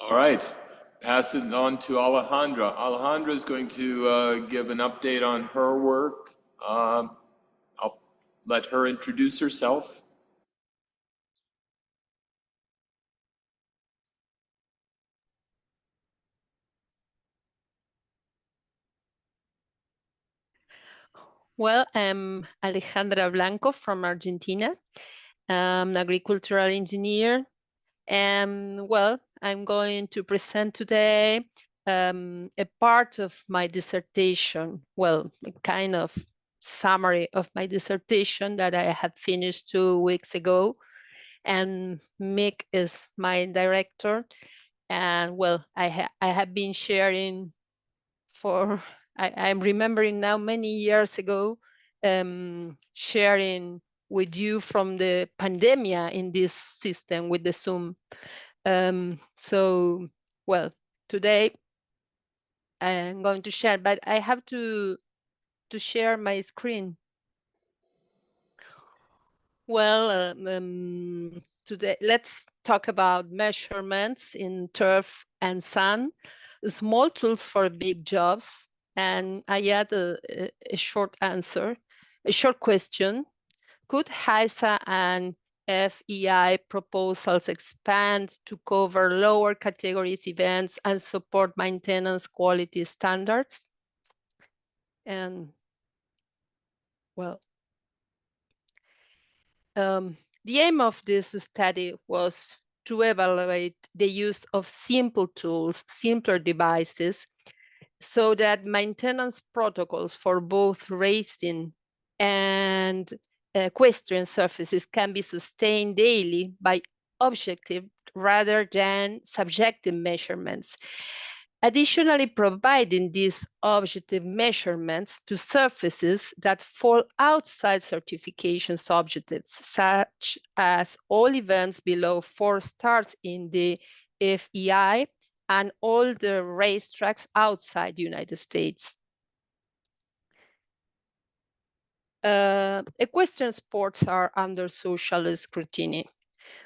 All right, pass it on to Alejandra. Alejandra is going to give an update on her work. I'll let her introduce herself. Well, I'm Alejandra Blanco from Argentina. I'm an agricultural engineer. And well, I'm going to present today a part of my dissertation. Well, a kind of summary of my dissertation that I have finished 2 weeks ago. And Mick is my director. And well, I have been sharing for I'm remembering now many years ago, sharing with you from the pandemia in this system with the Zoom. So, well, today I'm going to share, but I have to share my screen. Well, today let's talk about measurements in turf and sun, small tools for big jobs, and I add a short answer, a short question. Could HISA and FEI proposals expand to cover lower categories events and support maintenance quality standards? And well, the aim of this study was to evaluate the use of simple tools, simpler devices, so that maintenance protocols for both racing and equestrian surfaces can be sustained daily by objective rather than subjective measurements. Additionally, providing these objective measurements to surfaces that fall outside certification's objectives, such as all events below 4 stars in the FEI and all the racetracks outside the United States. Equestrian sports are under social scrutiny,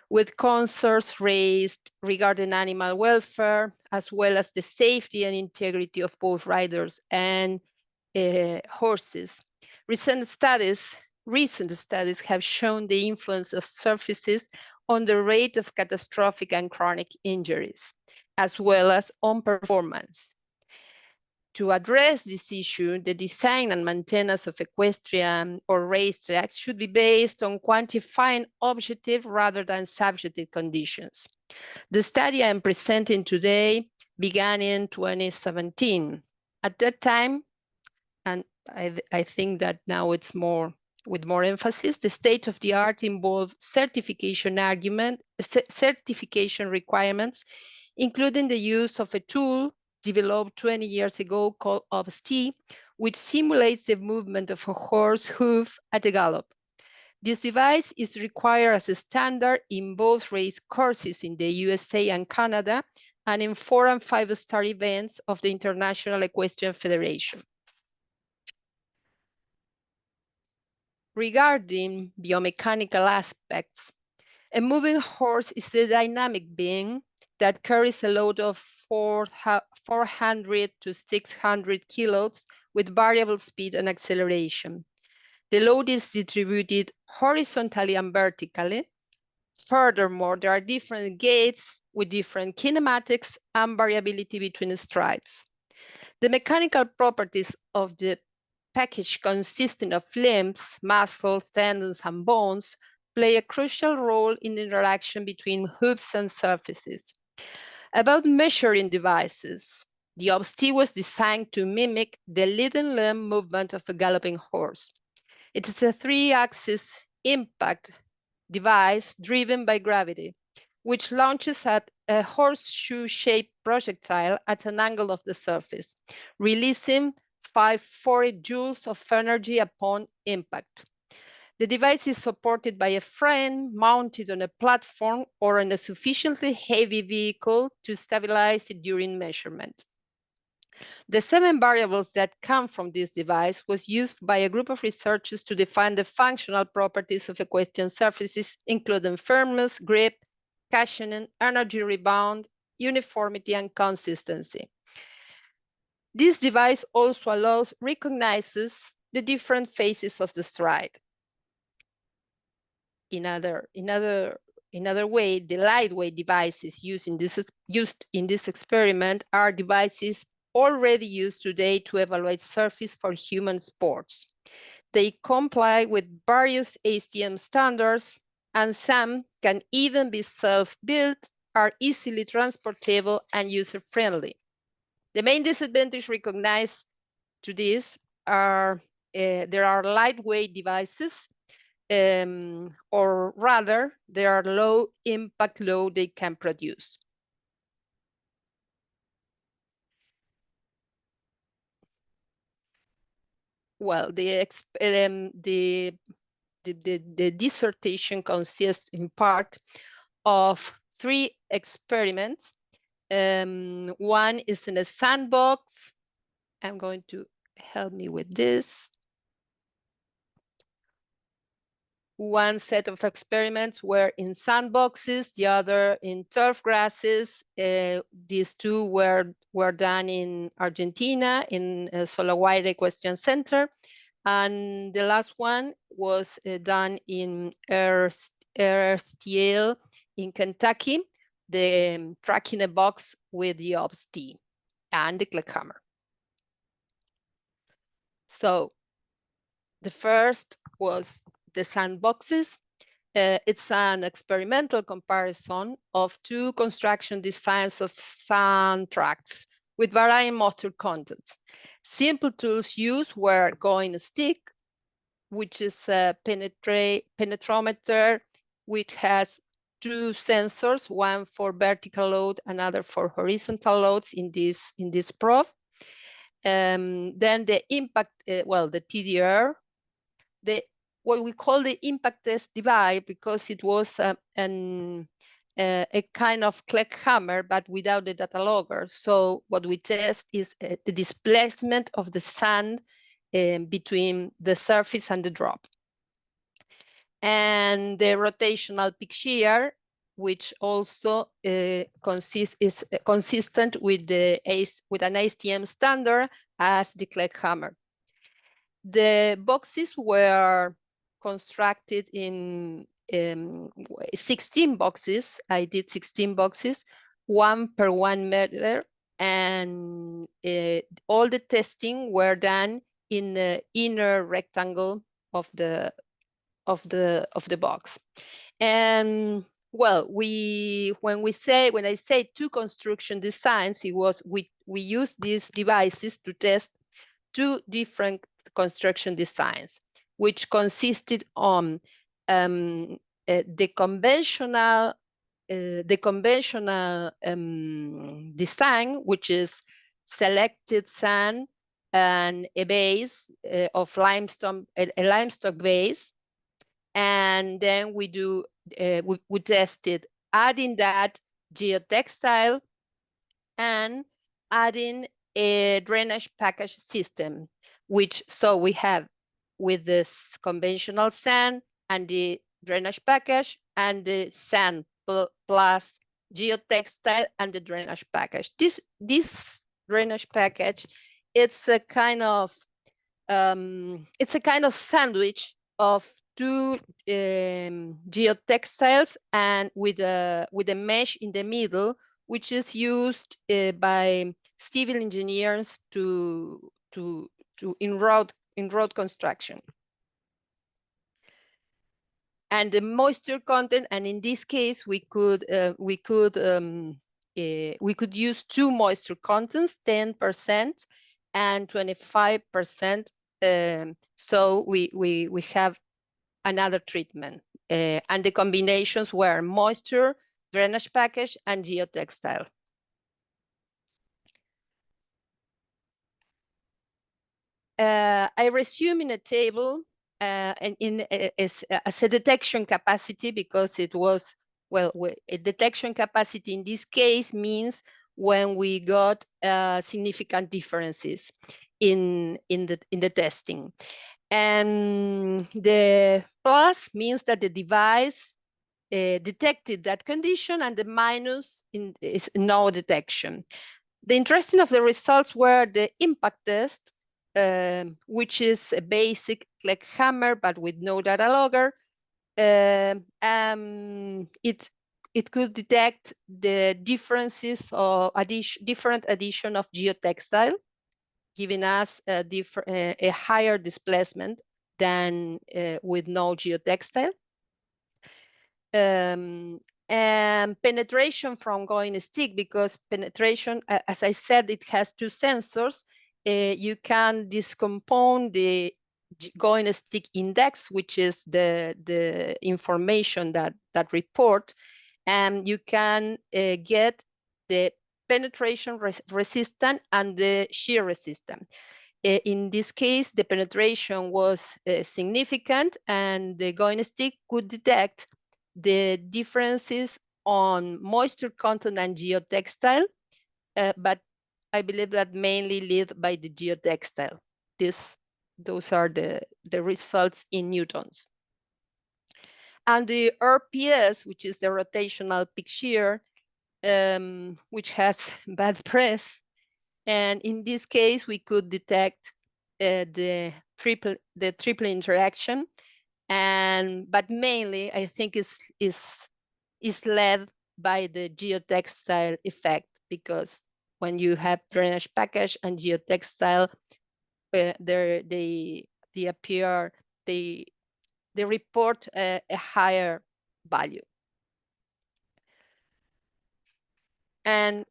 with concerns raised regarding animal welfare, as well as the safety and integrity of both riders and horses. Recent studies have shown the influence of surfaces on the rate of catastrophic and chronic injuries, as well as on performance. To address this issue, the design and maintenance of equestrian or racetracks should be based on quantifying objective rather than subjective conditions. The study I'm presenting today began in 2017. At that time, and I think that now it's more with more emphasis, the state of the art involved certification requirements, including the use of a tool developed 20 years ago called OBST, which simulates the movement of a horse hoof at a gallop. This device is required as a standard in both race courses in the USA and Canada, and in 4- and 5-star events of the International Equestrian Federation. Regarding biomechanical aspects, a moving horse is a dynamic being that carries a load of 400 to 600 kilos with variable speed and acceleration. The load is distributed horizontally and vertically. Furthermore, there are different gaits with different kinematics and variability between strides. The mechanical properties of the package consisting of limbs, muscles, tendons, and bones play a crucial role in the interaction between hooves and surfaces. About measuring devices, the OBST was designed to mimic the leading limb movement of a galloping horse. It is a 3-axis impact device driven by gravity, which launches at a horseshoe-shaped projectile at an angle of the surface, releasing 540 joules of energy upon impact. The device is supported by a frame mounted on a platform or on a sufficiently heavy vehicle to stabilize it during measurement. The 7 variables that come from this device was used by a group of researchers to define the functional properties of equestrian surfaces, including firmness, grip, cushioning, energy rebound, uniformity and consistency. This device also recognizes the different phases of the stride. In other way, the lightweight devices used in this experiment are devices already used today to evaluate surface for human sports. They comply with various ASTM standards, and some can even be self-built, are easily transportable and user-friendly. The main disadvantage recognized to this are there are lightweight devices, or rather, there are low impact load they can produce. Well, the dissertation consists in part of 3 experiments. One is in a sandbox. I'm going to help me with this. One set of experiments were in sandboxes, the other in turf grasses. These 2 were done in Argentina, in Solaguaire Equestrian Center. And the last one was done in RSTL in Kentucky, the track in a box with the OBS-T and the clickhammer. So the first was the sandboxes. It's an experimental comparison of 2 construction designs of sand tracks with varying moisture contents. Simple tools used were going stick, which is a penetrometer, which has 2 sensors, one for vertical load, another for horizontal loads in this probe. Then the impact, the TDR, what we call the impact test device, because it was a kind of click hammer, but without the data logger. So what we test is the displacement of the sand between the surface and the drop. And the rotational peak shear, which also is consistent with an ASTM standard as the click hammer. The boxes were constructed in 16 boxes. I did 16 boxes, 1 per 1 meter, and all the testing were done in the inner rectangle of the box. And well, when I say 2 construction designs, it was we used these devices to test 2 different construction designs, which consisted on the conventional design, which is selected sand and a base of limestone, a limestone base, and then we tested adding that geotextile and adding a drainage package system, so we have with this conventional sand and the drainage package and the sand plus geotextile and the drainage package. This drainage package, it's a kind of sandwich of 2 geotextiles and with a mesh in the middle, which is used by civil engineers in road construction. And the moisture content, and in this case, we could use 2 moisture contents, 10% and 25%. So we have another treatment, and the combinations were moisture, drainage package, and geotextile. I resume in a table and as a detection capacity, because it was, a detection capacity in this case means when we got significant differences in the testing. And the plus means that the device detected that condition, and the minus is no detection. The interesting of the results were the impact test, which is a basic like hammer but with no data logger. It could detect the differences of different addition of geotextile, giving us a higher displacement than with no geotextile. And penetration from going stick, because penetration, as I said, it has two sensors. You can discompose the going stick index, which is the information that report, and you can get the penetration resistant and the shear resistant. In this case, the penetration was significant, and the going stick could detect the differences on moisture content and geotextile, but I believe that mainly led by the geotextile. Those are the results in newtons. And the RPS, which is the rotational peak shear, which has bad press. And in this case, we could detect the triple interaction, but mainly I think is led by the geotextile effect, because when you have drainage package and geotextile, they report a higher value. And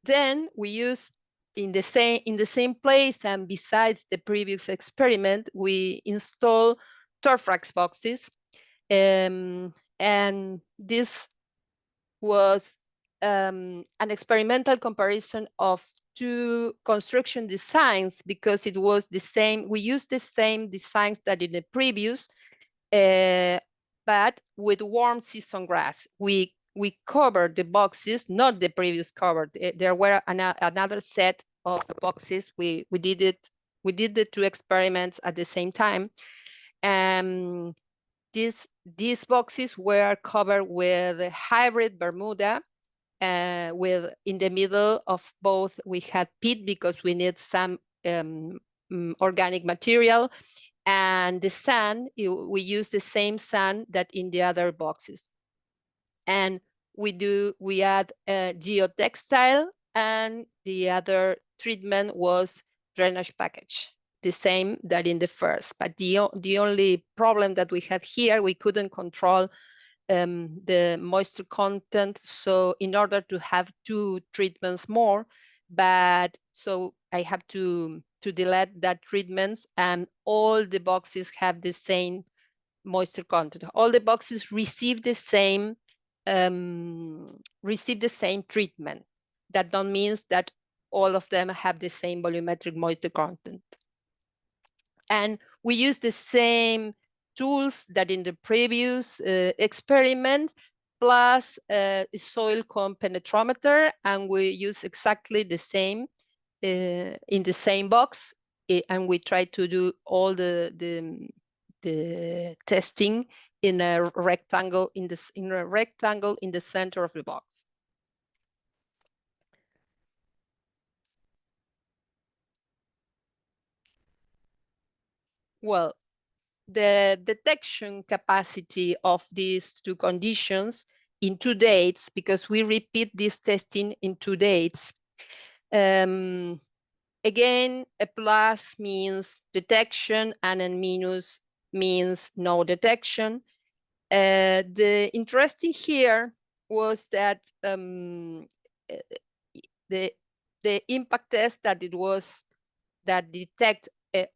then we use in the same place, and besides the previous experiment, we install Torfrax boxes, and this was an experimental comparison of two construction designs, because it was the same. We used the same designs that in the previous, but with warm season grass. We covered the boxes, not the previous cover. There were another set of boxes. We did the two experiments at the same time. These boxes were covered with hybrid Bermuda, with in the middle of both we had peat, because we need some organic material, and the sand, we use the same sand that in the other boxes. And we add geotextile, and the other treatment was drainage package, the same that in the first. But the only problem that we had here, we couldn't control the moisture content. So in order to have two treatments more, but so I have to delete that treatments, and all the boxes have the same moisture content. All the boxes receive the same treatment. That don't means that all of them have the same volumetric moisture content. And we use the same tools that in the previous experiment, plus soil cone penetrometer, and we use exactly the same in the same box, and we try to do all the testing in a rectangle in the center of the box. Well, the detection capacity of these two conditions in 2 dates, because we repeat this testing in 2 dates. Again, a plus means detection, and a minus means no detection. The interesting here was that the impact test that detect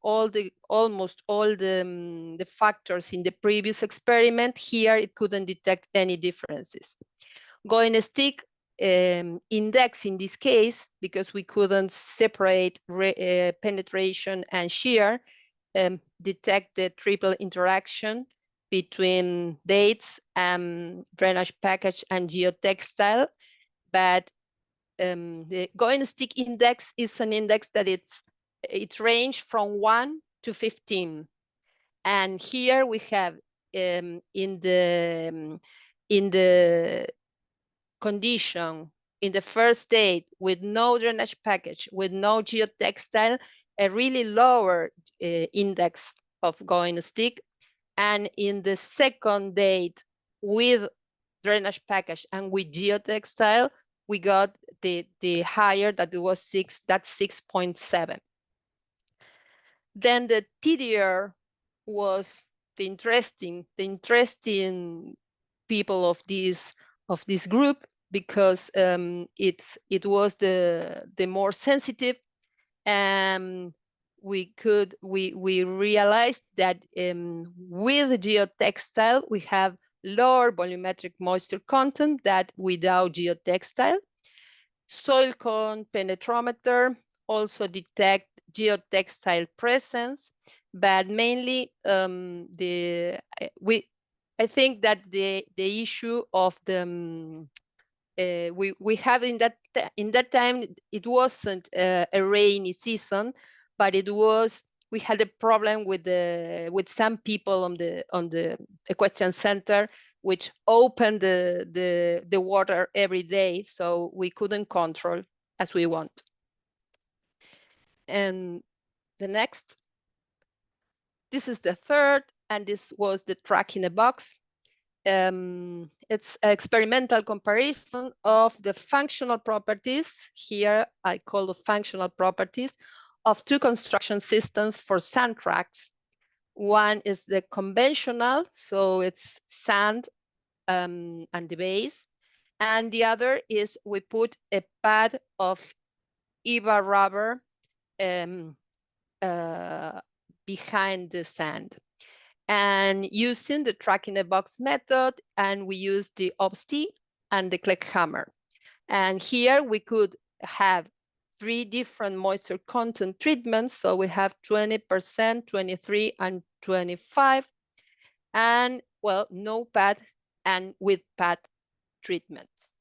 almost all the factors in the previous experiment, here it couldn't detect any differences. Going stick index in this case, because we couldn't separate penetration and shear, detect the triple interaction between dates, drainage package, and geotextile. But the going stick index is an index that it range from 1 to 15. And here we have in the condition in the first state with no drainage package, with no geotextile, a really lower index of going stick. And in the second date with drainage package and with geotextile, we got the higher, that it was 6.7. Then the TDR was the interesting people of this group, because it was the more sensitive, and we realized that with geotextile we have lower volumetric moisture content than without geotextile. Soil cone penetrometer also detect geotextile presence, but mainly I think that the issue of the we have in that time, it wasn't a rainy season, but we had a problem with some people on the equestrian center, which opened the water every day, so we couldn't control as we want. And the next, this is the third, and this was the track in a box. It's an experimental comparison of the functional properties. Here I call the functional properties of two construction systems for sand tracks. One is the conventional, so it's sand and the base. And the other is we put a pad of EVA rubber behind the sand. And using the track in a box method, and we use the OBST and the Kleck hammer. And here we could have 3 different moisture content treatments. So we have 20%, 23, and 25. And well, no pad and with pad treatments.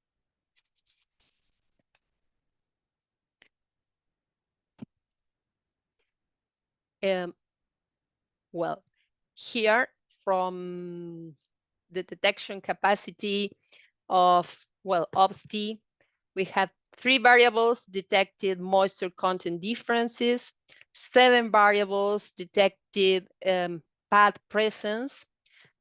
Well, here from the detection capacity of, well, OBST, we have 3 variables detected moisture content differences, 7 variables detected pad presence,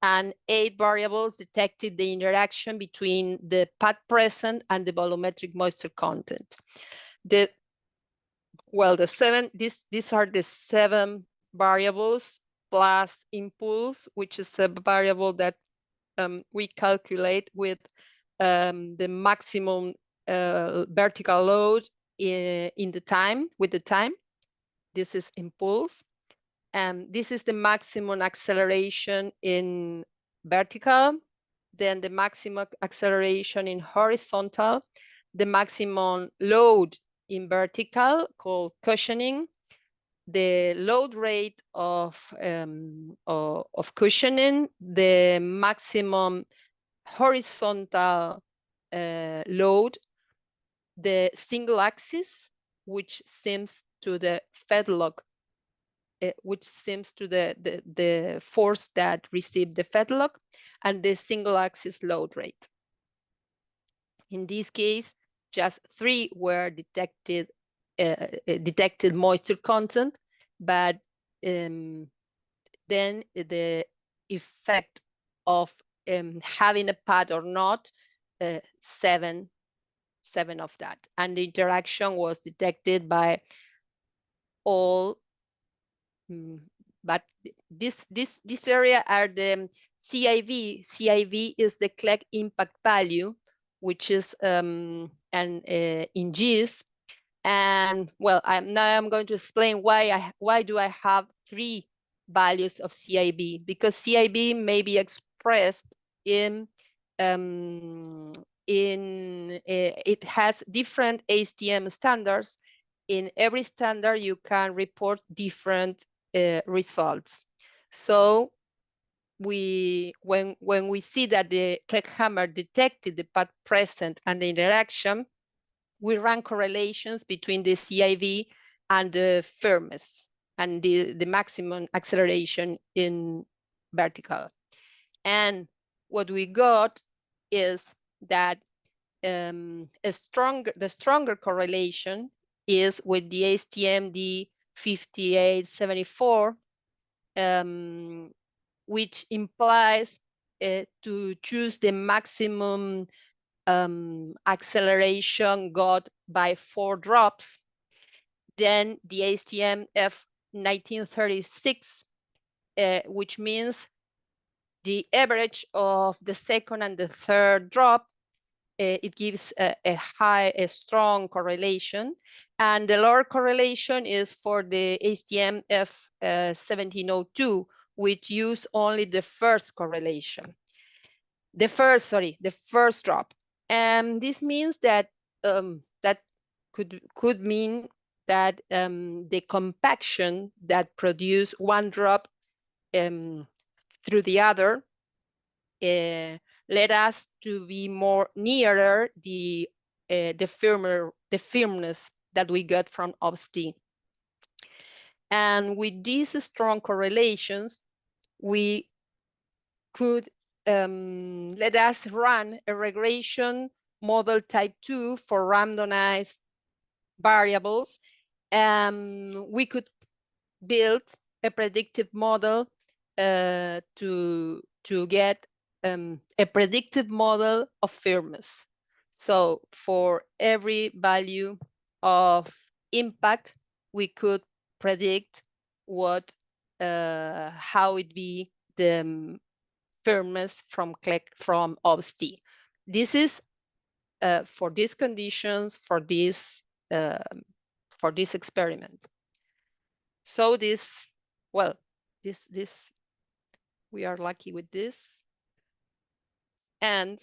and 8 variables detected the interaction between the pad present and the volumetric moisture content. These are the 7 variables plus impulse, which is a variable that we calculate with the maximum vertical load in the time, with the time. This is impulse. And this is the maximum acceleration in vertical, then the maximum acceleration in horizontal, the maximum load in vertical called cushioning, the load rate of cushioning, the maximum horizontal load, the single axis, which seems to the fedlock, which seems to the force that received the fedlock, and the single axis load rate. In this case, just 3 were detected moisture content, but then the effect of having a pad or not, 7 of that, and the interaction was detected by all. But this area are the CIV. CIV is the Kleck impact value, which is in Gs. And well, now I'm going to explain why do I have 3 values of CIV, because CIV may be expressed in it has different ASTM standards. In every standard, you can report different results. So when we see that the Kleck hammer detected the pad present and the interaction, we run correlations between the CIV and the firmness and the maximum acceleration in vertical. And what we got is that the stronger correlation is with the ASTM D5874, which implies to choose the maximum acceleration got by 4 drops. Then the ASTM F1936, which means the average of the second and the third drop. It gives a strong correlation, and the lower correlation is for the ASTM F1702, which use only the first correlation. The first drop. And this means that that could mean that the compaction that produce one drop through the other led us to be more nearer the firmness that we got from OBS-T. And with these strong correlations, we could let us run a regression model type 2 for randomized variables. We could build a predictive model to get a predictive model of firmness. So for every value of impact, we could predict what how it be the firmness from OBS-T. This is for these conditions, for this experiment. So this, well, this we are lucky with this. And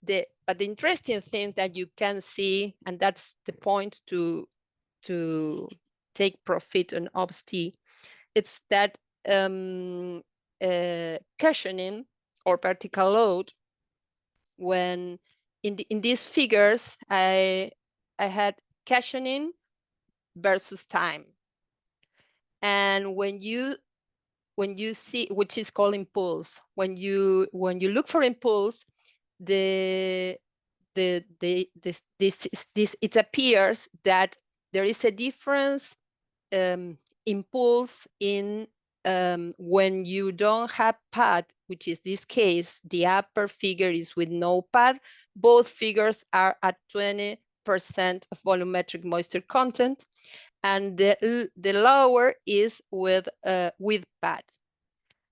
but the interesting thing that you can see, and that's the point to take profit on OBS-T, it's that cushioning or vertical load, when in these figures, I had cushioning versus time. And when you see, which is called impulse, when you look for impulse, it appears that there is a difference impulse in when you don't have pad, which is this case, the upper figure is with no pad. Both figures are at 20% of volumetric moisture content, and the lower is with pad.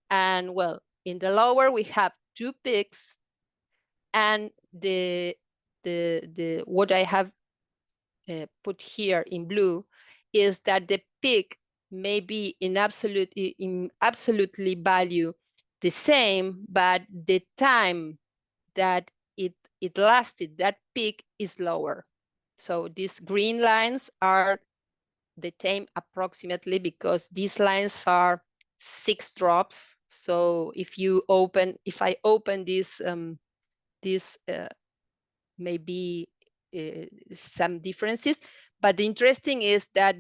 And well, in the lower we have 2 peaks, and what I have put here in blue is that the peak may be in absolutely value the same, but the time that it lasted, that peak, is lower. So these green lines are the time approximately, because these lines are 6 drops. So if I open this maybe some differences, but the interesting is that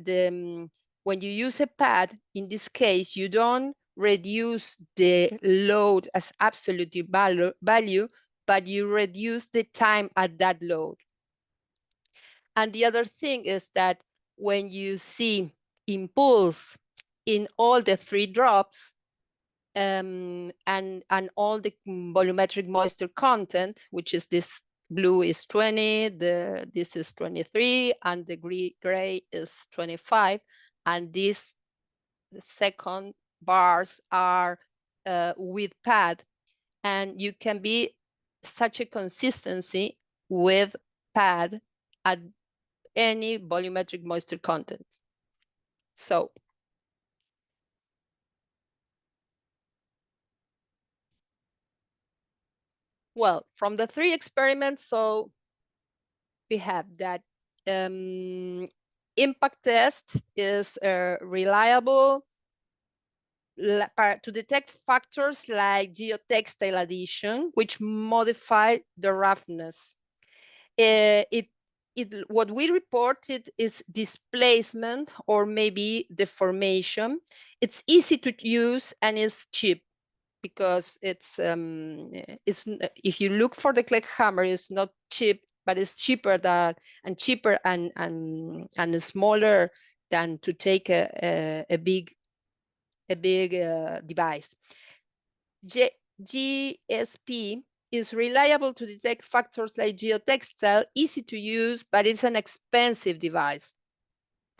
when you use a pad, in this case, you don't reduce the load as absolute value, but you reduce the time at that load. And the other thing is that when you see impulse in all the 3 drops, and all the volumetric moisture content, which is this blue is 20, this is 23, and the gray is 25, and the second bars are with pad, and you can be such a consistency with pad at any volumetric moisture content. So well, from the 3 experiments, so we have that impact test is reliable to detect factors like geotextile addition, which modify the roughness. What we reported is displacement or maybe deformation. It's easy to use and it's cheap. because if you look for the Kleck hammer, it's not cheap, but it's cheaper than and smaller than to take a big device. GSP is reliable to detect factors like geotextile, easy to use, but it's an expensive device,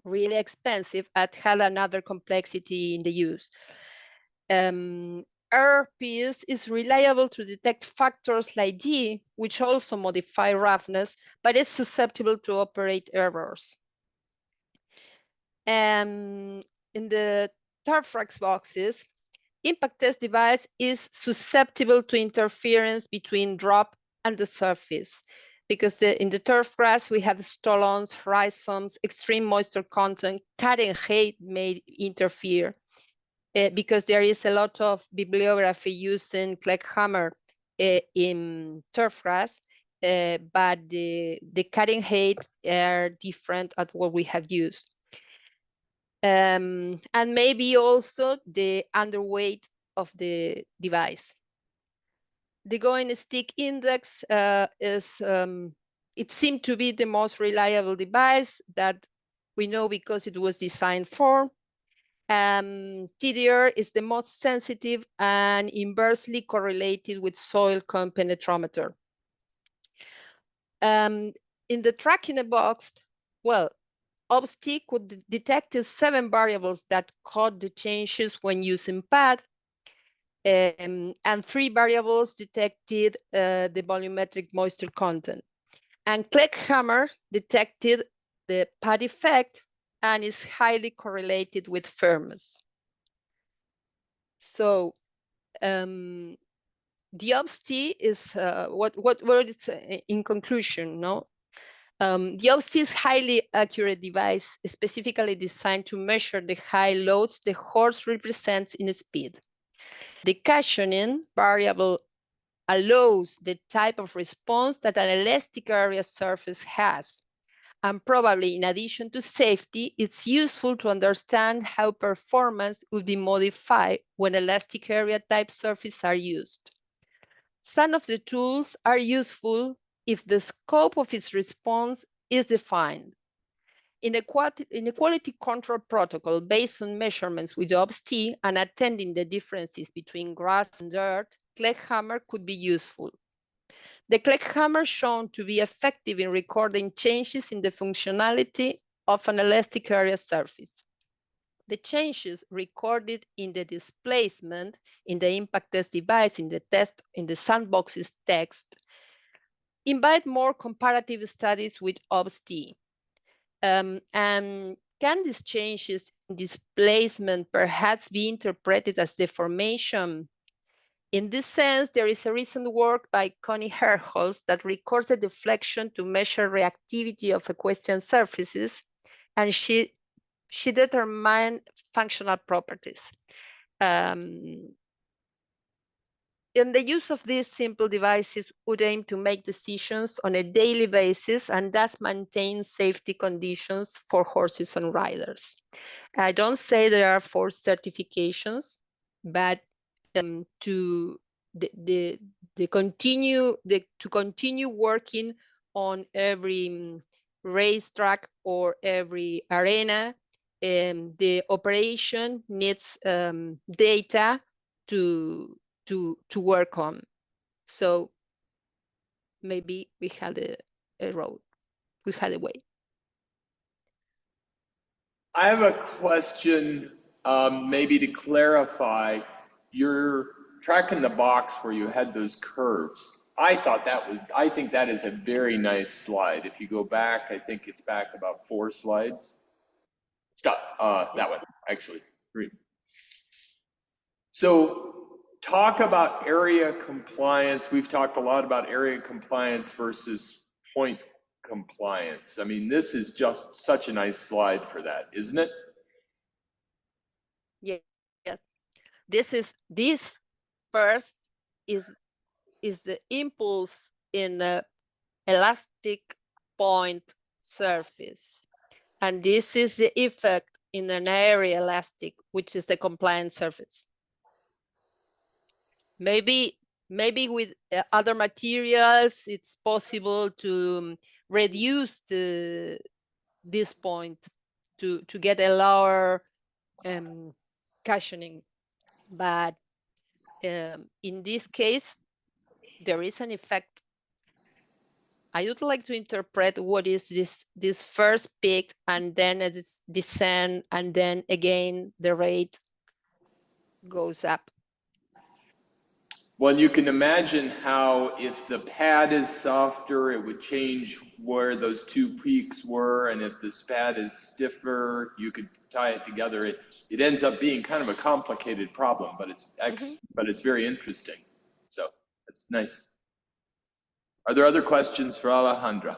really expensive, and had another complexity in the use. RPS is reliable to detect factors like G, which also modify roughness, but it's susceptible to operate errors. In the Turfrax boxes, impact test device is susceptible to interference between drop and the surface, because in the turf grass we have stolons, rhizomes, extreme moisture content, cutting height may interfere. Because there is a lot of bibliography using Kleck hammer in turf grass, but the cutting height are different at what we have used. And maybe also the underweight of the device. The going stick index it seemed to be the most reliable device that we know because it was designed for. TDR is the most sensitive and inversely correlated with soil cone penetrometer. In the track in a box, well, OBST could detect 7 variables that code the changes when using pad, and 3 variables detected the volumetric moisture content. And Kleck hammer detected the pad effect and is highly correlated with firmness. So the OBST is what it's in conclusion, no? The OBST is highly accurate device, specifically designed to measure the high loads the horse represents in speed. The cushioning variable allows the type of response that an elastic area surface has. And probably in addition to safety, it's useful to understand how performance would be modified when elastic area type surfaces are used. Some of the tools are useful if the scope of its response is defined. In a quality control protocol based on measurements with OBST and attending the differences between grass and dirt, Kleck hammer could be useful. The Kleck hammer shown to be effective in recording changes in the functionality of an elastic area surface. The changes recorded in the displacement in the impact test device in the sandbox's text invite more comparative studies with OBST. And can these changes in displacement perhaps be interpreted as deformation? In this sense, there is a recent work by Connie Herholz that records the deflection to measure reactivity of equestrian surfaces, and she determined functional properties. And the use of these simple devices would aim to make decisions on a daily basis and thus maintain safety conditions for horses and riders. I don't say there are forced certifications, but to continue working on every racetrack or every arena, the operation needs data to work on. So maybe we had a road, we had a way. I have a question, maybe to clarify. Your track in the box where you had those curves. I think that is a very nice slide. If you go back, I think it's back about 4 slides. Stop, that one, actually, 3. So talk about area compliance. We've talked a lot about area compliance versus point compliance. I mean, this is just such a nice slide for that, isn't it? Yes. This first is the impulse in the elastic point surface. And this is the effect in an area elastic, which is the compliant surface. Maybe with other materials, it's possible to reduce this point to get a lower cushioning. But in this case, there is an effect. I would like to interpret what is this first peak and then it's descend and then again the rate goes up. Well, you can imagine how if the pad is softer, it would change where those two peaks were. And if this pad is stiffer, you could tie it together. It ends up being kind of a complicated problem, but it's very interesting. So it's nice. Are there other questions for Alejandra?